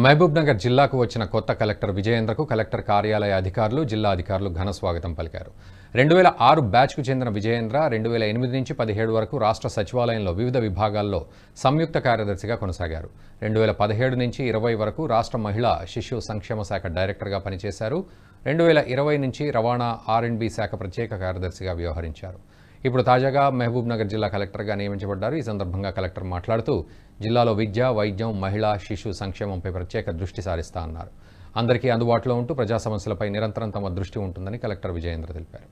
మహబూబ్నగర్ జిల్లాకు వచ్చిన కొత్త కలెక్టర్ విజయేంద్రకు కలెక్టర్ కార్యాలయ అధికారులు, జిల్లా అధికారులు ఘన స్వాగతం పలికారు. 2006 బ్యాచ్కు చెందిన విజయేంద్ర 2008 నుంచి 17 వరకు రాష్ట్ర సచివాలయంలో వివిధ విభాగాల్లో సంయుక్త కార్యదర్శిగా కొనసాగారు. 2017 నుంచి 20 వరకు రాష్ట్ర మహిళా శిశు సంక్షేమ శాఖ డైరెక్టర్గా పనిచేశారు. 2020 నుంచి రవాణా R&B శాఖ ప్రత్యేక కార్యదర్శిగా వ్యవహరించారు. ఇప్పుడు తాజాగా మహబూబ్నగర్ జిల్లా కలెక్టర్గా నియమించబడ్డారు. ఈ సందర్భంగా కలెక్టర్ మాట్లాడుతూ జిల్లాలో విద్య, వైద్యం, మహిళా శిశు సంక్షేమంపై ప్రత్యేక దృష్టి సారిస్తా అన్నారు. అందరికీ అందుబాటులో ఉంటూ ప్రజా సమస్యలపై నిరంతరం తమ దృష్టి ఉంటుందని కలెక్టర్ విజయేంద్ర తెలిపారు.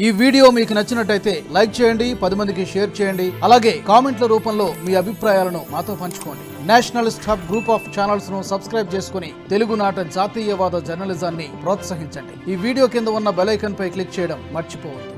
ఈ వీడియో మీకు నచ్చినట్టయితే లైక్ చేయండి, 10 మందికి షేర్ చేయండి. అలాగే కామెంట్ల రూపంలో మీ అభిప్రాయాలను మాతో పంచుకోండి. Nationalist hub group of channels ను సబ్స్క్రైబ్ చేసుకుని తెలుగునాట జాతీయవాద జర్నలిజాన్ని ప్రోత్సహించండి. ఈ వీడియో కింద ఉన్న బెల్ ఐకాన్ పై క్లిక్ చేయడం మర్చిపోవద్దు.